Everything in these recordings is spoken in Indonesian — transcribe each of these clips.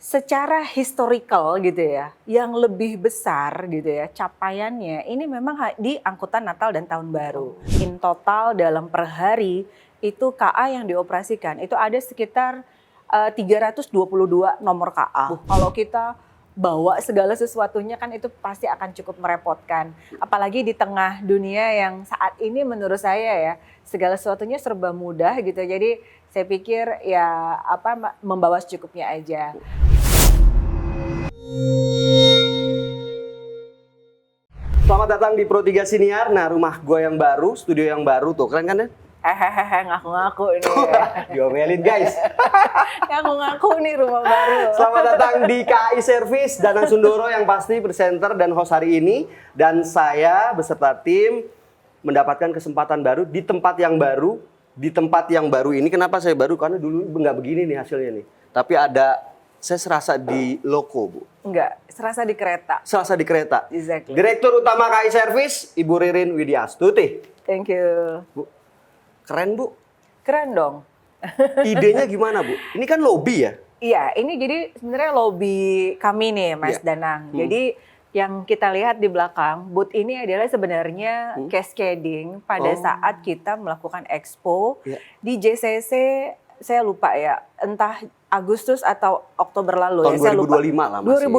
Secara historical gitu ya, yang lebih besar gitu ya capaiannya ini memang di angkutan Natal dan Tahun Baru. In total dalam per hari itu KA yang dioperasikan itu ada sekitar 322 nomor KA. Kalau kita bawa segala sesuatunya kan itu pasti akan cukup merepotkan. Apalagi di tengah dunia yang saat ini menurut saya ya segala sesuatunya serba mudah gitu. Jadi saya pikir ya membawa secukupnya aja. Selamat datang di Pro3 Siniar. Nah, rumah gue yang baru, studio yang baru tuh. Keren kan ya? Ngaku-ngaku ini. Diomelin guys. Ngaku-ngaku nih rumah baru. Selamat datang di KAI Service, Danang Sundoro yang pasti presenter dan host hari ini. Dan saya beserta tim mendapatkan kesempatan baru di tempat yang baru. Di tempat yang baru ini, kenapa saya baru? Karena dulu nggak begini nih hasilnya nih. Tapi saya serasa di loko, Bu. Enggak, serasa di kereta. Serasa di kereta. Exactly. Direktur Utama KAI Service, Ibu Ririn Widyastuti. Thank you. Bu, keren Bu. Keren dong. Idenya gimana Bu? Ini kan lobby ya? Iya, ini jadi sebenarnya lobby kami nih Mas Danang. Jadi yang kita lihat di belakang, booth ini adalah sebenarnya cascading pada saat kita melakukan expo di JCC, saya lupa ya, entah Agustus atau Oktober lalu Tahun ya, saya lupa. 2025 lah masih.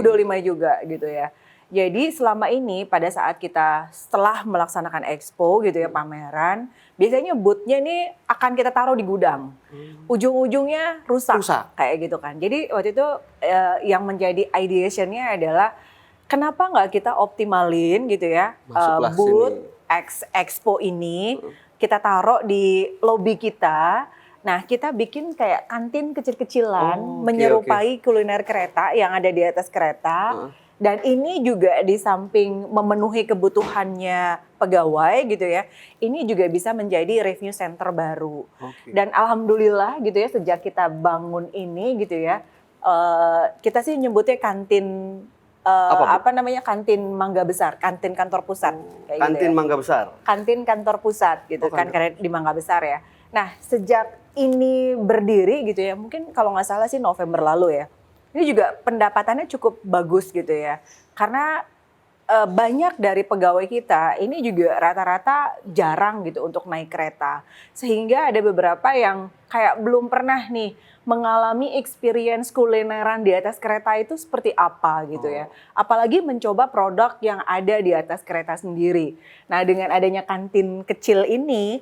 2025 juga gitu ya. Jadi selama ini pada saat kita setelah melaksanakan expo gitu ya, pameran, biasanya booth-nya ini akan kita taruh di gudang. Ujung-ujungnya rusak kayak gitu kan. Jadi waktu itu yang menjadi ideation-nya adalah kenapa nggak kita optimalin gitu ya booth expo ini, kita taruh di lobby kita. Nah, kita bikin kayak kantin kecil-kecilan menyerupai kuliner kereta yang ada di atas kereta. Dan ini juga di samping memenuhi kebutuhannya pegawai gitu ya, ini juga bisa menjadi revenue center baru. Dan alhamdulillah gitu ya, sejak kita bangun ini gitu ya, kita sih nyebutnya kantin kantin Mangga Besar, kantin kantor pusat. Kayak kantin gitu ya. Mangga Besar. Kantin kantor pusat gitu kan, karena di Mangga Besar ya. Nah, sejak ini berdiri gitu ya, mungkin kalau nggak salah sih November lalu ya. Ini juga pendapatannya cukup bagus gitu ya. Karena banyak dari pegawai kita ini juga rata-rata jarang gitu untuk naik kereta. Sehingga ada beberapa yang kayak belum pernah nih mengalami experience kulineran di atas kereta itu seperti apa gitu ya. Apalagi mencoba produk yang ada di atas kereta sendiri. Nah, dengan adanya kantin kecil ini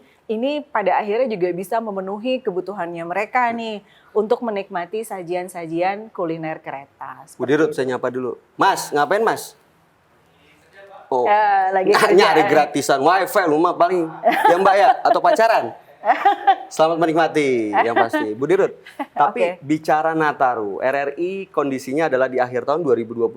pada akhirnya juga bisa memenuhi kebutuhannya mereka nih untuk menikmati sajian-sajian kuliner kereta. Bu Dirut, saya nyapa dulu. Mas, ngapain Mas? Oh, lagi nyari gratisan wifi lu mah paling ya Mbak ya, atau pacaran? Selamat menikmati yang pasti. Bu Dirut, tapi bicara Nataru, RRI kondisinya adalah di akhir tahun 2025.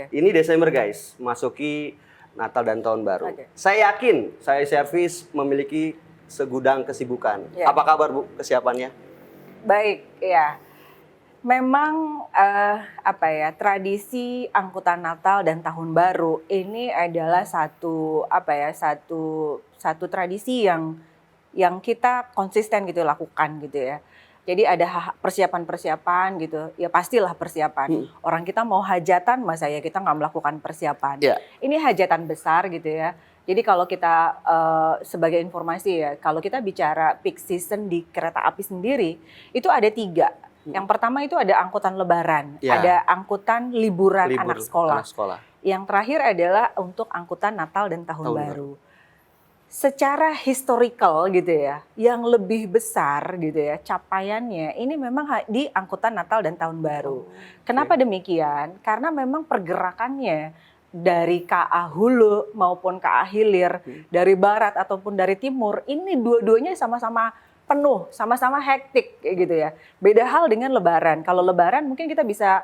Ini Desember guys, masuki Natal dan Tahun Baru. Saya yakin saya servis memiliki segudang kesibukan. Apa kabar Bu kesiapannya? Baik, ya. Memang tradisi angkutan Natal dan Tahun Baru ini adalah satu tradisi yang kita konsisten gitu lakukan gitu ya. Jadi ada persiapan-persiapan gitu, ya pastilah persiapan. Orang kita mau hajatan, masa ya kita nggak melakukan persiapan. Ini hajatan besar gitu ya. Jadi kalau kita sebagai informasi ya, kalau kita bicara peak season di kereta api sendiri, itu ada 3. Yang pertama itu ada angkutan lebaran, ada angkutan liburan anak sekolah. Yang terakhir adalah untuk angkutan Natal dan Tahun Baru. Secara historical gitu ya, yang lebih besar gitu ya capaiannya ini memang di angkutan Natal dan Tahun Baru. Kenapa demikian? Karena memang pergerakannya dari KA Hulu maupun KA Hilir, dari barat ataupun dari timur, ini dua-duanya sama-sama penuh, sama-sama hektik kayak gitu ya. Beda hal dengan lebaran. Kalau lebaran mungkin kita bisa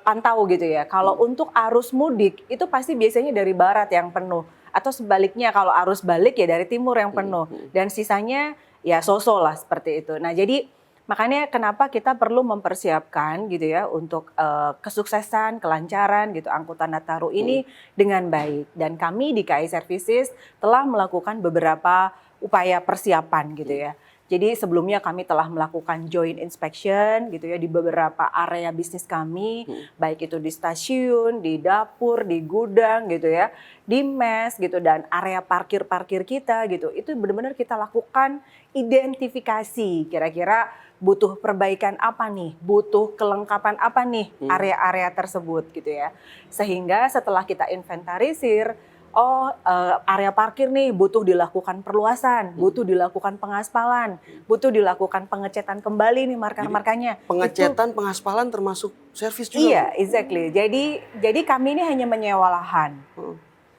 pantau gitu ya. Kalau untuk arus mudik itu pasti biasanya dari barat yang penuh. Atau sebaliknya kalau arus balik ya dari timur yang penuh. Dan sisanya ya so-so lah seperti itu. Nah jadi makanya kenapa kita perlu mempersiapkan gitu ya untuk kesuksesan, kelancaran gitu angkutan Nataru ini dengan baik. Dan kami di KAI Services telah melakukan beberapa upaya persiapan gitu ya. Jadi sebelumnya kami telah melakukan joint inspection gitu ya di beberapa area bisnis kami, baik itu di stasiun, di dapur, di gudang gitu ya, di mes gitu dan area parkir-parkir kita gitu. Itu benar-benar kita lakukan identifikasi kira-kira butuh perbaikan apa nih, butuh kelengkapan apa nih area-area tersebut gitu ya. Sehingga setelah kita inventarisir, area parkir nih butuh dilakukan perluasan, butuh dilakukan pengaspalan, butuh dilakukan pengecetan kembali nih marka-markanya. Pengecetan, pengaspalan termasuk servis juga? Iya, exactly. Jadi kami ini hanya menyewa lahan.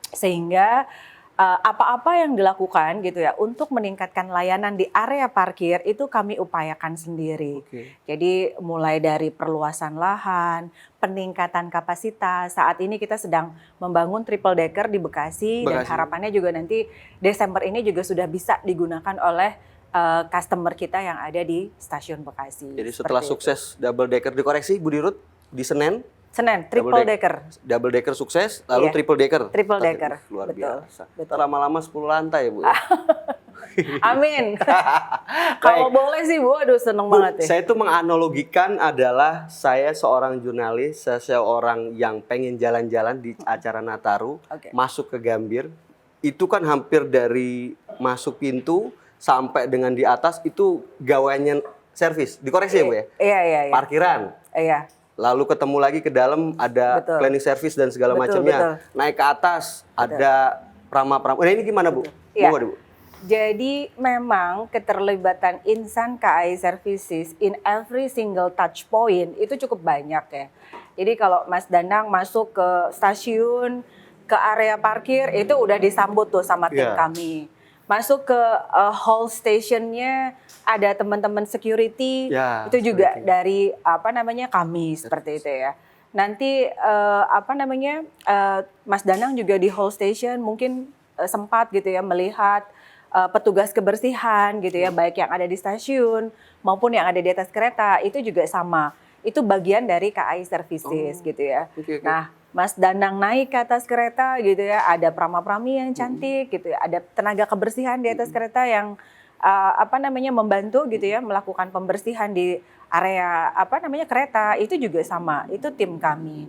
Sehingga apa-apa yang dilakukan gitu ya untuk meningkatkan layanan di area parkir itu kami upayakan sendiri. Jadi mulai dari perluasan lahan, peningkatan kapasitas. Saat ini kita sedang membangun triple decker di Bekasi. Dan harapannya juga nanti Desember ini juga sudah bisa digunakan oleh customer kita yang ada di stasiun Bekasi. Jadi setelah sukses double decker dikoreksi Bu Dirut di Senin triple decker. Double decker sukses, lalu triple decker. Triple decker. Luar biasa. Lama-lama 10 lantai ya Bu. Amin. Kalau boleh sih Bu, aduh seneng banget ya. Saya tuh menganalogikan adalah saya seorang jurnalis, seseorang yang pengen jalan-jalan di acara Nataru, masuk ke Gambir. Itu kan hampir dari masuk pintu sampai dengan di atas itu gawaannya servis. Dikoreksi ya Bu ya? Iya. Parkiran. Iya. Lalu ketemu lagi ke dalam ada cleaning service dan segala macamnya. Naik ke atas ada prama-prama. Nah ini gimana Bu? Ya. Bu? Jadi memang keterlibatan insan KAI Services in every single touch point itu cukup banyak ya. Jadi kalau Mas Danang masuk ke stasiun, ke area parkir itu udah disambut tuh sama tim kami. Masuk ke hall stationnya ada teman-teman security, itu juga dari kami seperti itu ya. Nanti Mas Danang juga di hall station mungkin sempat gitu ya melihat petugas kebersihan gitu ya, baik yang ada di stasiun maupun yang ada di atas kereta itu juga sama. Itu bagian dari KAI Services gitu ya. Nah, Mas Danang naik ke atas kereta gitu ya, ada prama-prami yang cantik gitu ya, ada tenaga kebersihan di atas kereta yang membantu gitu ya melakukan pembersihan di area kereta, itu juga sama, itu tim kami.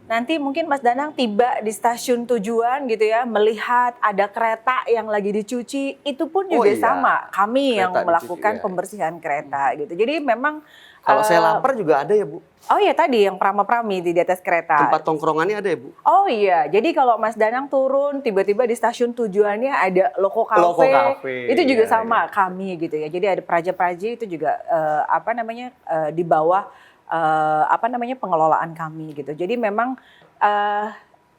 Nanti mungkin Mas Danang tiba di stasiun tujuan gitu ya, melihat ada kereta yang lagi dicuci, itu pun juga sama, kami kereta yang melakukan pembersihan kereta gitu. Jadi memang kalau saya lapar juga ada ya Bu? Oh iya tadi yang prama-prami di atas kereta. Tempat tongkrongannya ada ya Bu? Oh iya, jadi kalau Mas Danang turun tiba-tiba di stasiun tujuannya ada Loko Cafe. Itu juga sama kami gitu ya. Jadi ada praja-praji itu juga di bawah pengelolaan kami gitu. Jadi memang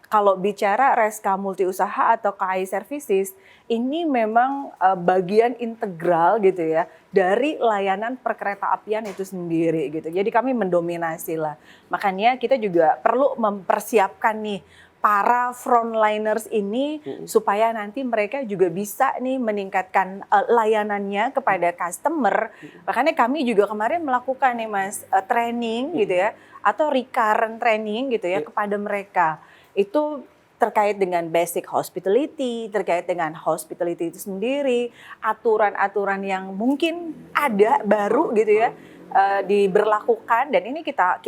kalau bicara Reska Multiusaha atau KAI Services ini memang bagian integral gitu ya dari layanan perkeretaapian itu sendiri gitu. Jadi kami mendominasi lah. Makanya kita juga perlu mempersiapkan nih para frontliners ini supaya nanti mereka juga bisa nih meningkatkan layanannya kepada customer. Makanya kami juga kemarin melakukan nih Mas training gitu ya atau recurrent training gitu ya kepada mereka. Itu terkait dengan basic hospitality, terkait dengan hospitality itu sendiri, aturan-aturan yang mungkin ada baru gitu ya diberlakukan dan ini kita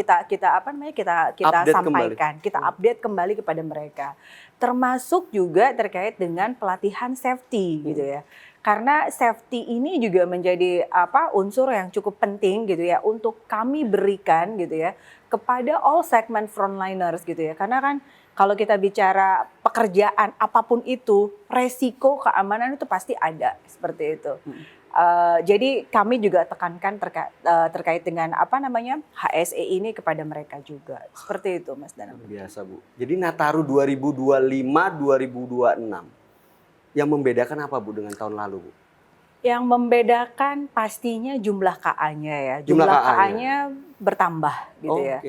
sampaikan, kita update kembali kepada mereka. Termasuk juga terkait dengan pelatihan safety gitu ya. Karena safety ini juga menjadi unsur yang cukup penting gitu ya untuk kami berikan gitu ya kepada all segment frontliners gitu ya. Karena kan kalau kita bicara pekerjaan apapun itu, resiko keamanan itu pasti ada seperti itu. Jadi kami juga tekankan terkait dengan HSE ini kepada mereka juga. Seperti itu Mas Danang. Biasa Bu. Jadi Nataru 2025-2026 yang membedakan apa Bu dengan tahun lalu Bu? Yang membedakan pastinya jumlah KA-nya ya. Jumlah KA-nya bertambah gitu ya.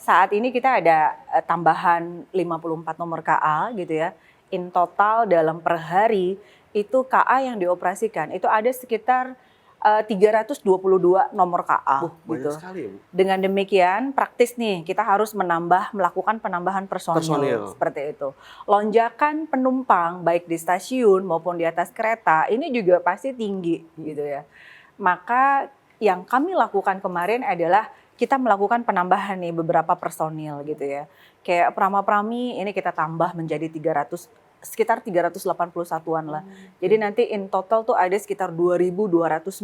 Saat ini kita ada tambahan 54 nomor KA gitu ya. In total dalam per hari itu KA yang dioperasikan itu ada sekitar 322 nomor KA Banyak gitu. sekali ya, Bu. Dengan demikian praktis nih kita harus melakukan penambahan personil seperti itu. Lonjakan penumpang baik di stasiun maupun di atas kereta ini juga pasti tinggi gitu ya. Maka yang kami lakukan kemarin adalah kita melakukan penambahan nih beberapa personil gitu ya. Kayak Prama-Prami ini kita tambah menjadi sekitar 381-an lah. Jadi nanti in total tuh ada sekitar 2.298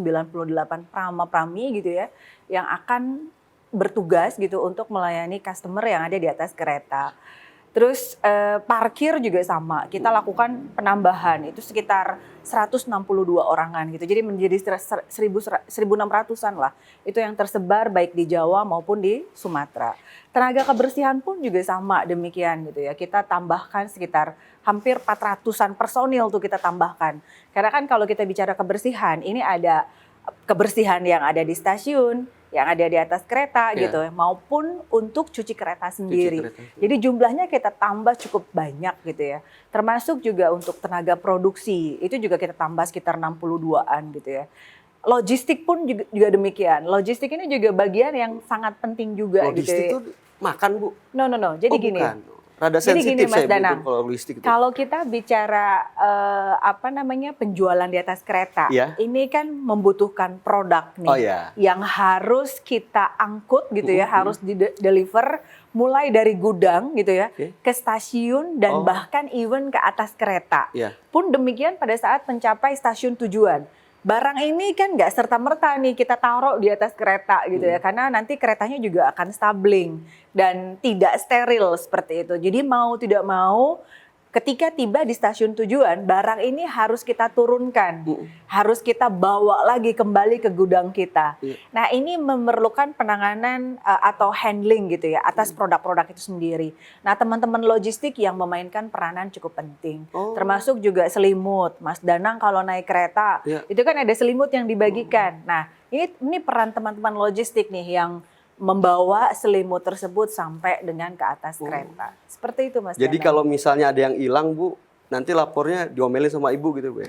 Prama-Prami gitu ya yang akan bertugas gitu untuk melayani customer yang ada di atas kereta. Terus parkir juga sama, kita lakukan penambahan itu sekitar 162 orangan gitu. Jadi menjadi 1.600-an lah. Itu yang tersebar baik di Jawa maupun di Sumatera. Tenaga kebersihan pun juga sama demikian gitu ya. Kita tambahkan sekitar hampir 400-an personil tuh kita tambahkan. Karena kan kalau kita bicara kebersihan, ini ada kebersihan yang ada di stasiun, yang ada di atas kereta gitu, maupun untuk cuci kereta sendiri. Jadi jumlahnya kita tambah cukup banyak gitu ya. Termasuk juga untuk tenaga produksi, itu juga kita tambah sekitar 62-an gitu ya. Logistik pun juga demikian. Logistik ini juga bagian yang sangat penting juga gitu. Logistik itu makan, Bu? No. Jadi gini. Bukan. Rada sensitif Mas saya Danang, kalau logistik itu. Kalau kita bicara penjualan di atas kereta, ini kan membutuhkan produk nih yang harus kita angkut gitu ya, harus di-deliver mulai dari gudang gitu ya ke stasiun dan bahkan even ke atas kereta. Pun demikian pada saat mencapai stasiun tujuan. Barang ini kan nggak serta-merta nih kita taruh di atas kereta gitu ya, karena nanti keretanya juga akan stabling dan tidak steril seperti itu. Jadi mau tidak mau ketika tiba di stasiun tujuan, barang ini harus kita turunkan, harus kita bawa lagi kembali ke gudang kita. Nah ini memerlukan penanganan atau handling gitu ya atas produk-produk itu sendiri. Nah teman-teman logistik yang memainkan peranan cukup penting, termasuk juga selimut. Mas Danang kalau naik kereta itu kan ada selimut yang dibagikan. Nah ini peran teman-teman logistik nih yang membawa selimut tersebut sampai dengan ke atas kereta. Seperti itu Mas Jadi Danang. kalau misalnya ada yang hilang, Bu, nanti lapornya diomelin sama Ibu gitu, Bu.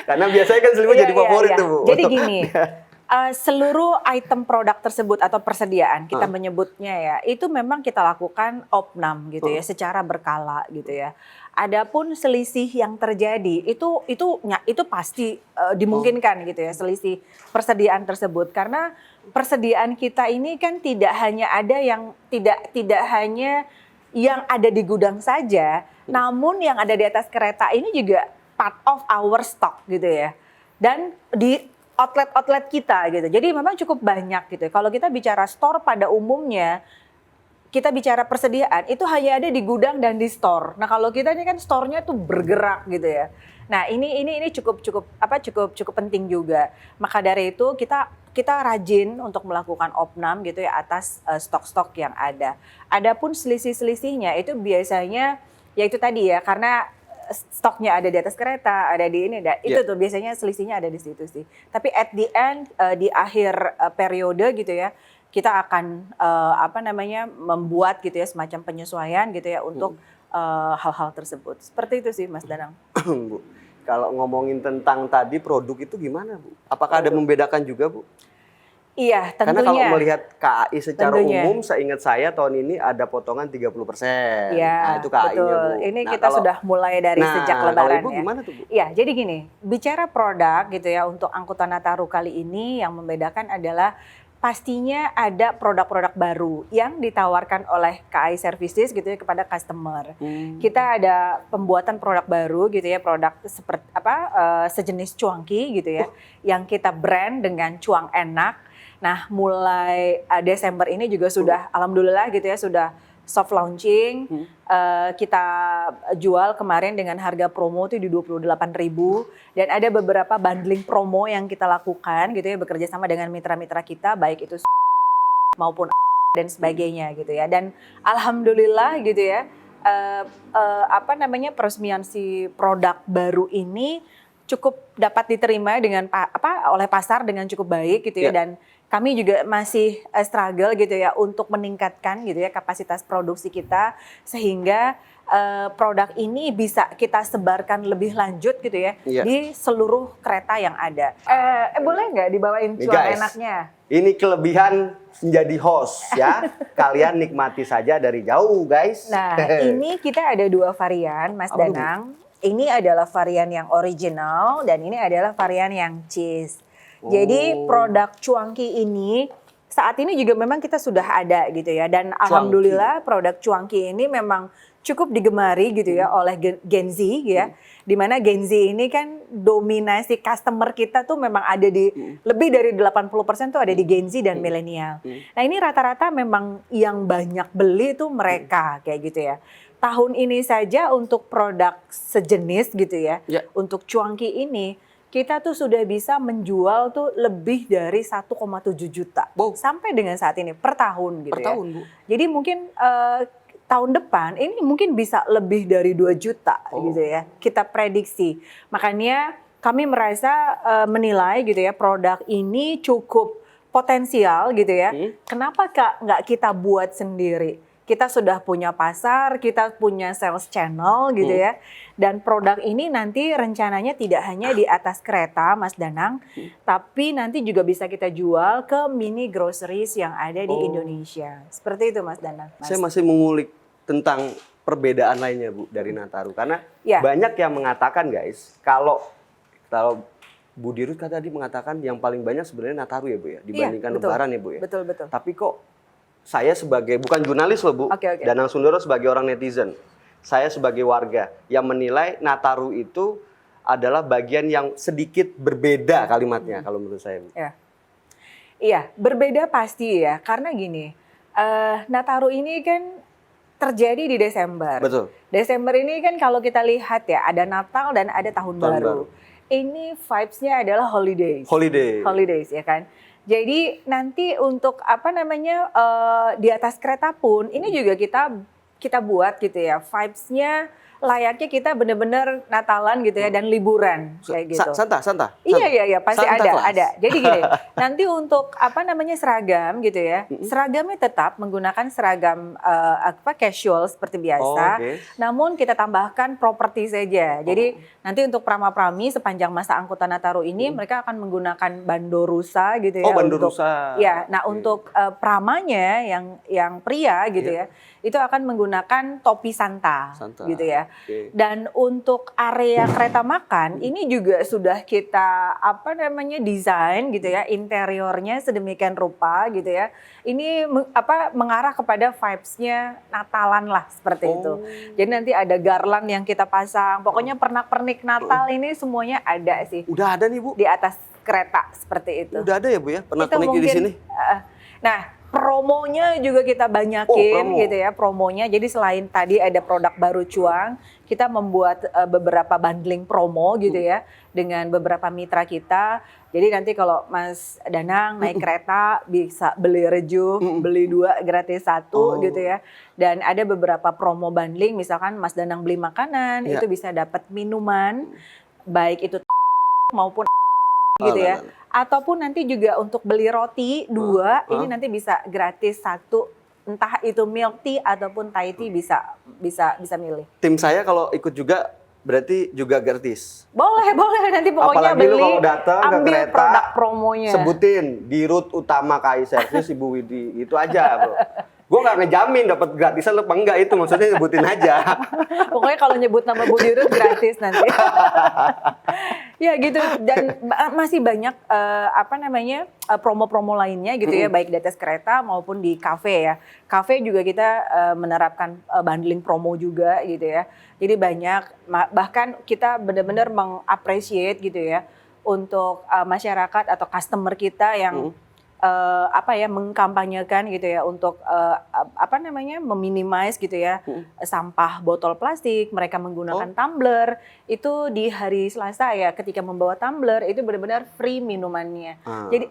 Karena biasanya kan selimut jadi favorit tuh, Bu. Jadi gini, seluruh item produk tersebut atau persediaan kita menyebutnya ya, itu memang kita lakukan opnam gitu ya, secara berkala gitu ya. Adapun selisih yang terjadi itu pasti dimungkinkan gitu ya, selisih persediaan tersebut, karena persediaan kita ini kan tidak hanya ada yang tidak hanya yang ada di gudang saja, namun yang ada di atas kereta ini juga part of our stock gitu ya, dan di outlet kita gitu. Jadi memang cukup banyak gitu. Kalau kita bicara store pada umumnya, kita bicara persediaan itu hanya ada di gudang dan di store. Nah kalau kita ini kan store-nya tuh bergerak gitu ya. Nah ini cukup penting juga. Maka dari itu kita rajin untuk melakukan opnam gitu ya atas stok-stok yang ada. Adapun selisih-selisihnya itu biasanya ya itu tadi ya, karena stoknya ada di atas kereta, ada di ini, itu tuh biasanya selisihnya ada di situ sih. Tapi at the end di akhir periode gitu ya, kita akan membuat gitu ya semacam penyesuaian gitu ya untuk hal-hal tersebut. Seperti itu sih Mas Danang. Bu, kalau ngomongin tentang tadi produk itu gimana, Bu? Apakah ada membedakan juga, Bu? Iya, tentunya. Karena kalau melihat KAI secara umum, seingat saya tahun ini ada potongan 30%. Iya, nah, itu KAI-nya, Bu. Ini kita sudah mulai dari sejak Lebaran kalau Ibu gimana tuh, Bu? Iya, jadi gini, bicara produk gitu ya untuk angkutan Nataru kali ini yang membedakan adalah pastinya ada produk-produk baru yang ditawarkan oleh KAI Services gitu ya kepada customer. Kita ada pembuatan produk baru gitu ya, produk seperti sejenis cuangki gitu ya, yang kita brand dengan cuang enak. Nah, mulai Desember ini juga sudah alhamdulillah gitu ya sudah soft launching. Kita jual kemarin dengan harga promo itu di 28.000 dan ada beberapa bundling promo yang kita lakukan gitu ya, bekerja sama dengan mitra-mitra kita baik itu maupun dan sebagainya gitu ya. Dan alhamdulillah gitu ya peresmian si produk baru ini cukup dapat diterima dengan oleh pasar dengan cukup baik gitu ya, dan kami juga masih struggle gitu ya untuk meningkatkan gitu ya kapasitas produksi kita sehingga produk ini bisa kita sebarkan lebih lanjut gitu ya di seluruh kereta yang ada. Boleh nggak dibawain cuan enaknya? Ini kelebihan menjadi host ya. Kalian nikmati saja dari jauh guys. Nah ini kita ada 2 varian Mas Danang. Ini adalah varian yang original dan ini adalah varian yang cheese. Jadi produk cuanki ini saat ini juga memang kita sudah ada gitu ya. Dan alhamdulillah produk cuanki ini memang cukup digemari gitu ya oleh Gen Z ya. Dimana Gen Z ini kan dominasi customer kita tuh memang ada di lebih dari 80% tuh ada di Gen Z dan milenial. Nah ini rata-rata memang yang banyak beli tuh mereka kayak gitu ya. Tahun ini saja untuk produk sejenis gitu ya, untuk cuanki ini kita tuh sudah bisa menjual tuh lebih dari 1,7 juta sampai dengan saat ini per tahun gitu ya. Bu. Jadi mungkin tahun depan ini mungkin bisa lebih dari 2 juta gitu ya. Kita prediksi. Makanya kami merasa menilai gitu ya produk ini cukup potensial gitu ya. Kenapa nggak kita buat sendiri? Kita sudah punya pasar, kita punya sales channel gitu ya. Dan produk ini nanti rencananya tidak hanya di atas kereta Mas Danang, tapi nanti juga bisa kita jual ke mini groceries yang ada di Indonesia. Seperti itu Mas Danang. Saya masih mengulik tentang perbedaan lainnya Bu dari Nataru. Karena banyak yang mengatakan guys, kalau Bu Dirut tadi mengatakan yang paling banyak sebenarnya Nataru ya Bu ya, dibandingkan Lebaran ya Bu ya. Betul. Tapi kok saya sebagai, bukan jurnalis loh Bu, Danang Sundoro sebagai orang netizen, saya sebagai warga yang menilai Nataru itu adalah bagian yang sedikit berbeda kalimatnya kalau menurut saya Bu. Iya, berbeda pasti ya, karena gini, Nataru ini kan terjadi di Desember. Betul. Desember ini kan kalau kita lihat ya, ada Natal dan ada Tahun baru. Ini vibes-nya adalah holidays ya kan. Jadi nanti untuk di atas kereta pun ini juga kita buat gitu ya, vibes-nya layaknya kita benar-benar Natalan gitu ya dan liburan kayak gitu. Santa. Iya pasti ada. Jadi gini, nanti untuk seragam gitu ya. Seragamnya tetap menggunakan seragam casual seperti biasa. Namun kita tambahkan properti saja. Jadi nanti untuk prama-prami sepanjang masa angkutan Nataru ini mereka akan menggunakan bandorusa gitu ya. Bandorusa. Untuk pramanya yang pria gitu ya. Itu akan menggunakan topi Santa. gitu ya. Dan untuk area kereta makan ini juga sudah kita desain gitu ya, interiornya sedemikian rupa gitu ya. Ini mengarah kepada vibes-nya Natalan lah seperti itu. Jadi nanti ada garland yang kita pasang. Pokoknya pernak-pernik Natal ini semuanya ada sih. Udah ada nih Bu di atas kereta seperti itu. Udah ada ya Bu ya pernak-pernik di sini. Promonya juga kita banyakin gitu ya promonya. Jadi selain tadi ada produk baru cuang, kita membuat beberapa bundling promo gitu ya dengan beberapa mitra kita. Jadi nanti kalau Mas Danang naik kereta bisa beli reju, beli 2 gratis 1 gitu ya. Dan ada beberapa promo bundling, misalkan Mas Danang beli makanan itu bisa dapat minuman baik itu maupun gitu ya. Ataupun nanti juga untuk beli roti 2 ini nanti bisa gratis 1, entah itu milk tea ataupun Thai tea bisa milih. Tim saya kalau ikut juga berarti juga gratis. Boleh nanti pokoknya apalagi beli, lu kalau datang ke ambil kereta, produk promonya. Sebutin Dirut Utama KAI Service Ibu Widi, itu aja Bro. Gue nggak ngejamin dapat gratisan apa enggak, itu maksudnya sebutin aja. Pokoknya kalau nyebut nama Bu Dirut gratis nanti. Ya gitu, dan masih banyak promo-promo lainnya gitu ya, baik di atas kereta maupun di kafe ya. Kafe juga kita menerapkan bundling promo juga gitu ya. Jadi banyak, bahkan kita benar-benar mengapresiate gitu ya untuk masyarakat atau customer kita yang mengkampanyekan gitu ya untuk meminimize gitu ya sampah botol plastik. Mereka menggunakan tumbler. Itu di hari Selasa ya, ketika membawa tumbler itu benar-benar free minumannya. Jadi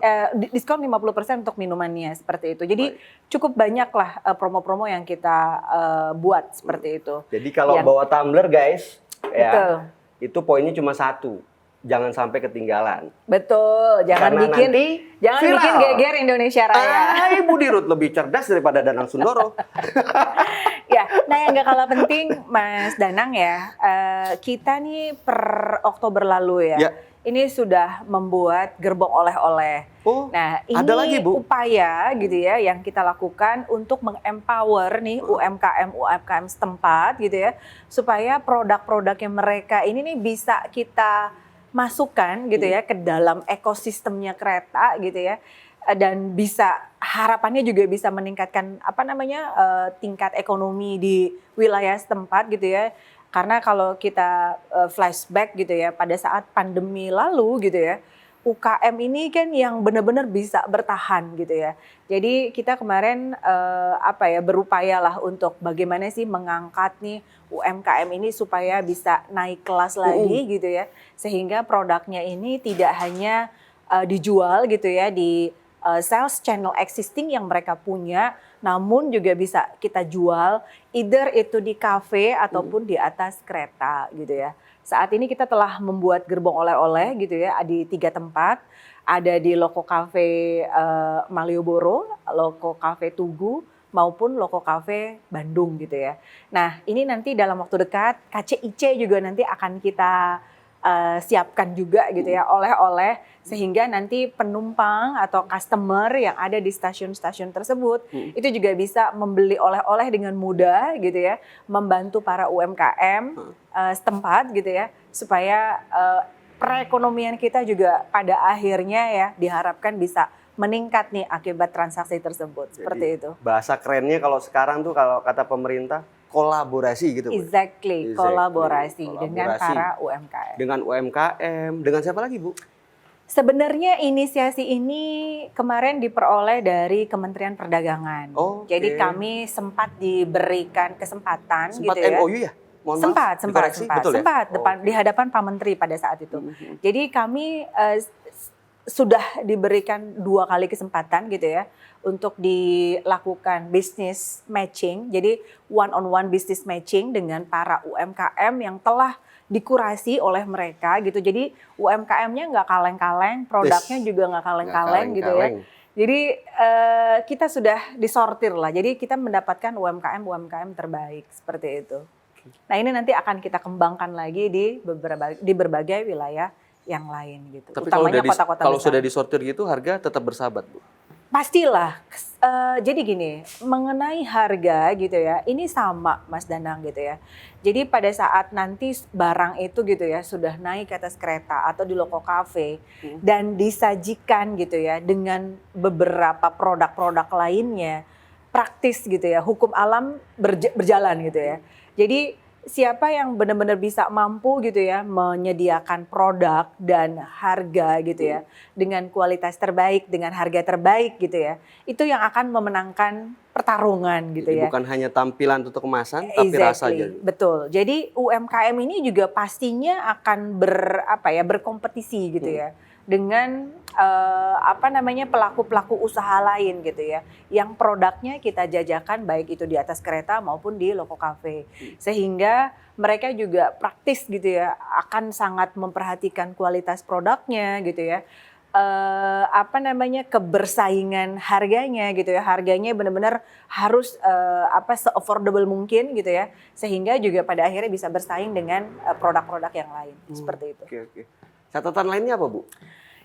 diskon 50% untuk minumannya seperti itu. Jadi cukup banyak lah promo-promo yang kita buat seperti itu. Jadi kalau bawa tumbler guys, ya itu poinnya cuma 1. jangan sampai ketinggalan. Betul, jangan Karena bikin nanti bikin viral. geger Indonesia Raya. Ibu Dirut lebih cerdas daripada Danang Sundoro. Ya, nah yang gak kalah penting Mas Danang ya, kita nih per Oktober lalu ya, ini sudah membuat gerbong oleh-oleh. Oh, nah ini ada lagi, Bu? upaya gitu ya yang kita lakukan untuk mengempower nih UMKM setempat gitu ya, supaya produk-produknya mereka ini nih bisa kita masukkan gitu ya ke dalam ekosistemnya kereta gitu ya. Dan bisa harapannya juga bisa meningkatkan tingkat ekonomi di wilayah setempat gitu ya. Karena kalau kita flashback gitu ya pada saat pandemi lalu gitu ya, UKM ini kan yang benar-benar bisa bertahan gitu ya. Jadi kita kemarin berupaya lah untuk bagaimana sih mengangkat nih UMKM ini supaya bisa naik kelas lagi gitu ya. Sehingga produknya ini tidak hanya dijual gitu ya di sales channel existing yang mereka punya, namun juga bisa kita jual either itu di kafe ataupun di atas kereta gitu ya. Saat ini kita telah membuat gerbong oleh-oleh gitu ya di 3 tempat, ada di Loko Cafe Malioboro, Loko Cafe Tugu, maupun Loko Cafe Bandung gitu ya. Nah ini nanti dalam waktu dekat KCIC juga nanti akan kita siapkan juga gitu ya oleh-oleh, sehingga nanti penumpang atau customer yang ada di stasiun-stasiun tersebut itu juga bisa membeli oleh-oleh dengan mudah gitu ya, membantu para UMKM setempat gitu ya, supaya perekonomian kita juga pada akhirnya ya diharapkan bisa meningkat nih akibat transaksi tersebut. Seperti itu. Bahasa kerennya kalau sekarang tuh kalau kata pemerintah kolaborasi gitu, Bu. Exactly. Kolaborasi dengan para UMKM. Dengan UMKM, dengan siapa lagi, Bu? Sebenarnya inisiasi ini kemarin diperoleh dari Kementerian Perdagangan. Jadi kami sempat diberikan kesempatan sempat gitu ya. MOU ya? Sempat, betul sempat ya? di hadapan Pak Menteri pada saat itu. Jadi kami sudah diberikan 2 kali kesempatan gitu ya untuk dilakukan business matching. Jadi one on one business matching dengan para UMKM yang telah dikurasi oleh mereka gitu. Jadi UMKM-nya nggak kaleng-kaleng, produknya juga nggak kaleng-kaleng gitu ya. Jadi kita sudah disortir lah. Jadi kita mendapatkan UMKM terbaik seperti itu. Nah ini nanti akan kita kembangkan lagi di berbagai wilayah yang lain gitu. Tapi utamanya kota-kota kalau besar. sudah disortir gitu harga tetap bersahabat, Bu? Pastilah. Jadi gini, mengenai harga gitu ya, ini sama Mas Danang gitu ya. Jadi pada saat nanti barang itu gitu ya sudah naik ke atas kereta atau di Loko Cafe dan disajikan gitu ya dengan beberapa produk-produk lainnya, praktis gitu ya, hukum alam berjalan gitu ya. Jadi siapa yang benar-benar bisa mampu gitu ya menyediakan produk dan harga gitu ya dengan kualitas terbaik, dengan harga terbaik gitu ya, itu yang akan memenangkan pertarungan gitu. Jadi ya. bukan hanya tampilan atau kemasan, tapi rasa aja. Betul. Jadi UMKM ini juga pastinya akan berkompetisi gitu ya dengan pelaku-pelaku usaha lain gitu ya, yang produknya kita jajakan baik itu di atas kereta maupun di Loko Cafe, sehingga mereka juga praktis gitu ya, akan sangat memperhatikan kualitas produknya gitu ya, kebersaingan harganya gitu ya, harganya benar-benar harus se-affordable mungkin gitu ya, sehingga juga pada akhirnya bisa bersaing dengan produk-produk yang lain seperti itu. Oke. Catatan lainnya apa, Bu?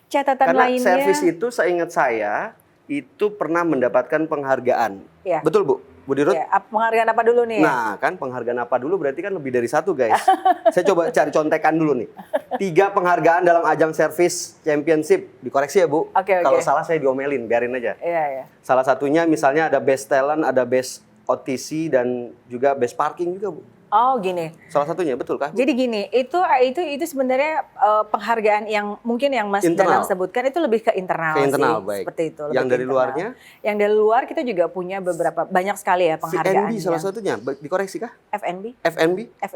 Catatan Karena lainnya, servis itu seingat saya itu pernah mendapatkan penghargaan. Ya. Betul, Bu? Bu Dirut? Ya, penghargaan apa dulu nih? Nah, kan penghargaan apa dulu berarti kan lebih dari 1, guys. Saya coba cari contekan dulu nih. 3 penghargaan dalam ajang servis championship. Dikoreksi ya, Bu. Oke. Kalau salah saya diomelin, biarin aja. Iya. Salah satunya misalnya ada best talent, ada best OTC dan juga best parking juga, Bu. Oh gini. Salah satunya, betul kah? Jadi gini, itu sebenarnya penghargaan yang mungkin yang Mas Danang sebutkan itu lebih ke internal sih. Baik. Seperti itu. Yang dari luarnya? Yang dari luar kita juga punya banyak sekali ya penghargaan. FNB salah satunya, dikoreksi kah? FNB?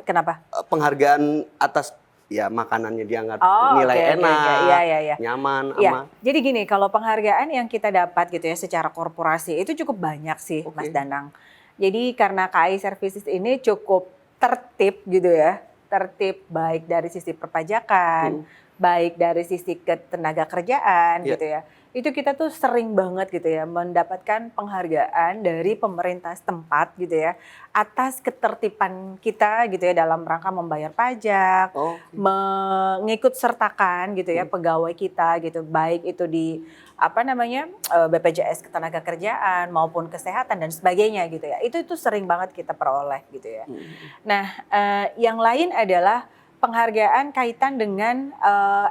Kenapa? Penghargaan atas ya makanannya dianggap nilai enak, iya. nyaman, aman. Jadi gini, kalau penghargaan yang kita dapat gitu ya secara korporasi itu cukup banyak sih Mas Danang. Jadi karena KAI Services ini cukup tertib gitu ya, tertib baik dari sisi perpajakan, baik dari sisi ketenaga kerjaan gitu ya. Itu kita tuh sering banget gitu ya mendapatkan penghargaan dari pemerintah setempat gitu ya atas ketertiban kita gitu ya dalam rangka membayar pajak, mengikut sertakan gitu ya pegawai kita gitu, baik itu di BPJS Ketenagakerjaan maupun kesehatan dan sebagainya gitu ya. Itu sering banget kita peroleh gitu ya. Nah, yang lain adalah penghargaan kaitan dengan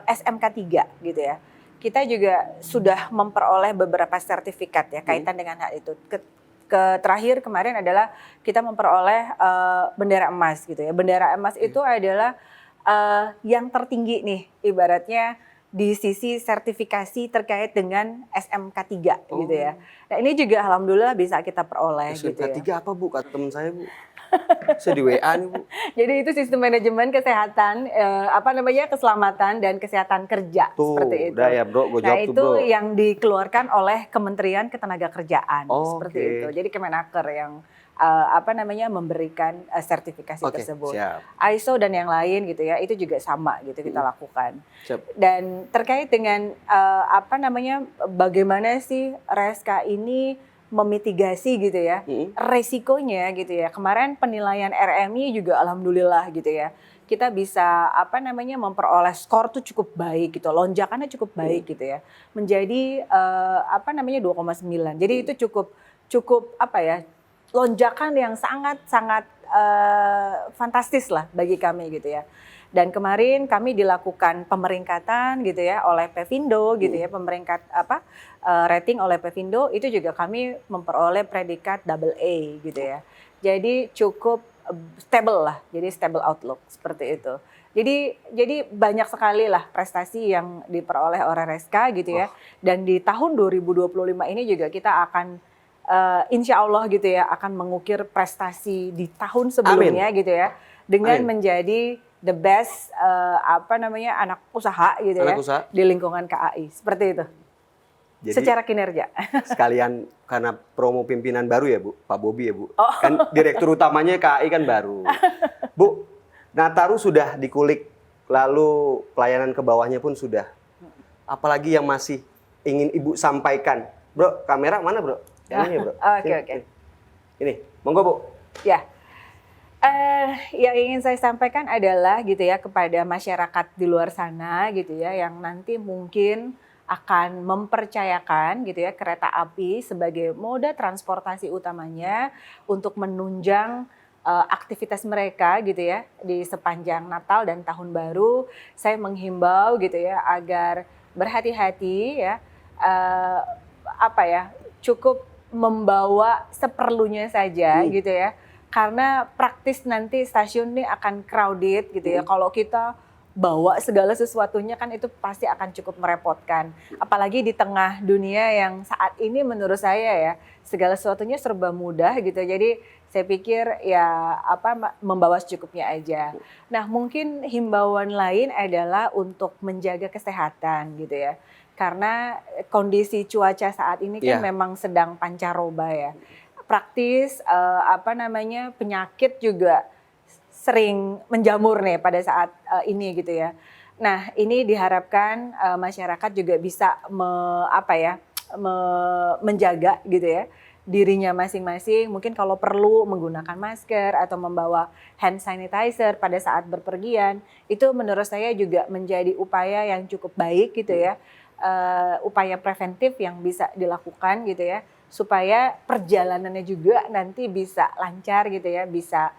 SMK 3 gitu ya. Kita juga sudah memperoleh beberapa sertifikat ya kaitan dengan hal itu. Terakhir kemarin adalah kita memperoleh bendera emas gitu ya. Bendera emas itu adalah yang tertinggi nih ibaratnya di sisi sertifikasi terkait dengan SMK 3 gitu ya. Nah ini juga alhamdulillah bisa kita peroleh SMK gitu ya. 3 apa Bu? Kata teman saya Bu. Saya di WA nih Bu. Jadi itu sistem manajemen kesehatan, keselamatan dan kesehatan kerja seperti itu. Udah ya Bro, gue jawab itu tuh Bro. Yang dikeluarkan oleh Kementerian Ketenagakerjaan seperti itu. Jadi Kemenaker yang memberikan sertifikasi tersebut. Siap. ISO dan yang lain gitu ya, itu juga sama gitu kita lakukan. Siap. Dan terkait dengan bagaimana sih RSK ini memitigasi gitu ya resikonya gitu ya. Kemarin penilaian RMI juga alhamdulillah gitu ya. Kita bisa memperoleh skor tuh cukup baik gitu. Lonjakannya cukup baik gitu ya. Menjadi 2,9. Jadi itu cukup lonjakan yang sangat fantastis lah bagi kami gitu ya. Dan kemarin kami dilakukan pemeringkatan gitu ya oleh Pevindo gitu ya, rating oleh Pevindo itu juga kami memperoleh predikat AA gitu ya. Jadi cukup stable lah, jadi stable outlook seperti itu. Jadi banyak sekali lah prestasi yang diperoleh oleh RSK gitu ya. Dan di tahun 2025 ini juga kita akan insya Allah gitu ya akan mengukir prestasi di tahun sebelumnya gitu ya dengan menjadi the best anak usaha gitu di lingkungan KAI seperti itu. Jadi, secara kinerja. Sekalian karena promo pimpinan baru ya Bu, Pak Bobi ya Bu. Kan direktur utamanya KAI kan baru. Bu, Nataru sudah dikulik, lalu pelayanan ke bawahnya pun sudah. Apalagi yang masih ingin Ibu sampaikan? Bro, kamera mana Bro? Yang ini ya Bro. Oke. Ini, monggo Bu. Ya. Yang ingin saya sampaikan adalah gitu ya kepada masyarakat di luar sana gitu ya yang nanti mungkin akan mempercayakan gitu ya kereta api sebagai moda transportasi utamanya untuk menunjang aktivitas mereka gitu ya di sepanjang Natal dan Tahun Baru. Saya menghimbau gitu ya agar berhati-hati ya cukup membawa seperlunya saja gitu ya. Karena praktis nanti stasiun ini akan crowded gitu ya. Kalau kita bawa segala sesuatunya kan itu pasti akan cukup merepotkan. Apalagi di tengah dunia yang saat ini menurut saya ya segala sesuatunya serba mudah gitu. Jadi saya pikir ya membawa secukupnya aja. Nah mungkin himbauan lain adalah untuk menjaga kesehatan gitu ya. Karena kondisi cuaca saat ini kan memang sedang pancaroba ya. Praktis penyakit juga sering menjamur nih pada saat ini gitu ya. Nah, ini diharapkan masyarakat juga bisa menjaga gitu ya dirinya masing-masing. Mungkin kalau perlu menggunakan masker atau membawa hand sanitizer pada saat berpergian, itu menurut saya juga menjadi upaya yang cukup baik gitu ya. Upaya preventif yang bisa dilakukan gitu ya. Supaya perjalanannya juga nanti bisa lancar gitu ya, bisa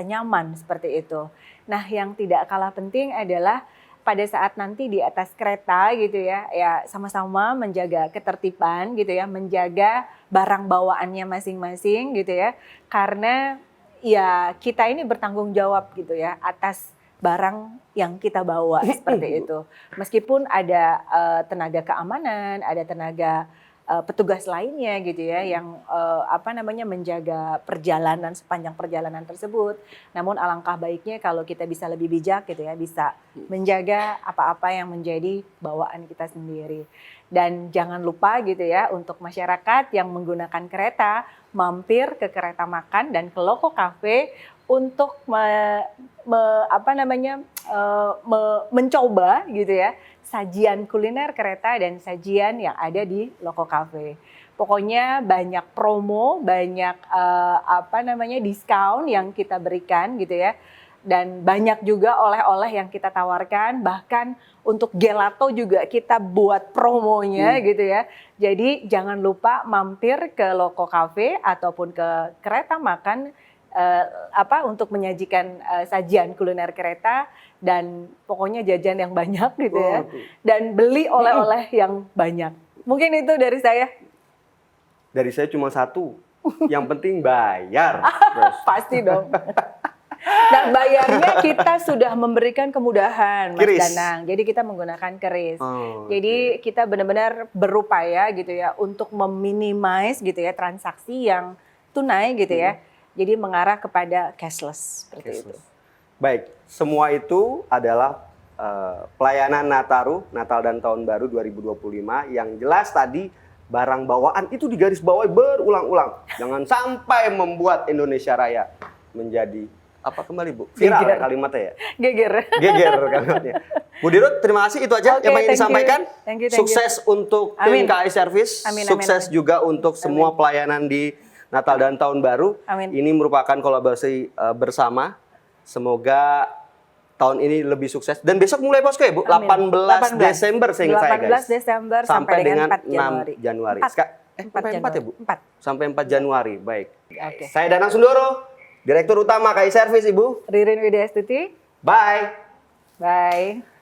nyaman seperti itu. Nah, yang tidak kalah penting adalah pada saat nanti di atas kereta gitu ya sama-sama menjaga ketertiban gitu ya, menjaga barang bawaannya masing-masing gitu ya. Karena ya kita ini bertanggung jawab gitu ya atas barang yang kita bawa seperti itu. Meskipun ada tenaga keamanan, ada tenaga petugas lainnya gitu ya yang menjaga perjalanan sepanjang perjalanan tersebut. Namun alangkah baiknya kalau kita bisa lebih bijak gitu ya, bisa menjaga apa-apa yang menjadi bawaan kita sendiri. Dan jangan lupa gitu ya untuk masyarakat yang menggunakan kereta mampir ke Kereta Makan dan ke Loko Cafe untuk mencoba gitu ya sajian kuliner kereta dan sajian yang ada di Loko Cafe. Pokoknya banyak promo, banyak diskon yang kita berikan gitu ya. Dan banyak juga oleh-oleh yang kita tawarkan, bahkan untuk gelato juga kita buat promonya gitu ya. Jadi jangan lupa mampir ke Loko Cafe ataupun ke Kereta Makan untuk menyajikan sajian kuliner kereta dan pokoknya jajan yang banyak gitu ya. Dan beli oleh-oleh yang banyak. Mungkin itu dari saya. Dari saya cuma satu, yang penting bayar. Pasti dong. Nah, bayarnya kita sudah memberikan kemudahan, Mas Keris. Danang. Jadi kita menggunakan keris. Oh, Jadi kita benar-benar berupaya gitu ya untuk meminimize gitu ya transaksi yang tunai gitu ya. Jadi mengarah kepada cashless seperti itu. Baik, semua itu adalah pelayanan Nataru, Natal dan Tahun Baru 2025 yang jelas tadi barang bawaan itu digarisbawahi berulang-ulang. Jangan sampai membuat Indonesia Raya menjadi apa kembali Bu? Viral ya kalimatnya ya? Geger. Geger kalimatnya. Bu Dirut, terima kasih. Itu aja yang ingin disampaikan. Thank you. Sukses untuk tim KAI Service. Sukses juga untuk semua pelayanan di Natal dan Tahun Baru. Ini merupakan kolaborasi bersama. Semoga tahun ini lebih sukses. Dan besok mulai posko ya Bu? 18 Desember seingat saya guys. 18 Desember sampai dengan 4 Januari. 6 Januari. 4 ya Bu? 4. Sampai 4 Januari, baik. Okay. Saya Danang Sundoro, Direktur Utama KAI Service Ibu. Ririn Widya Stuti. Bye. Bye.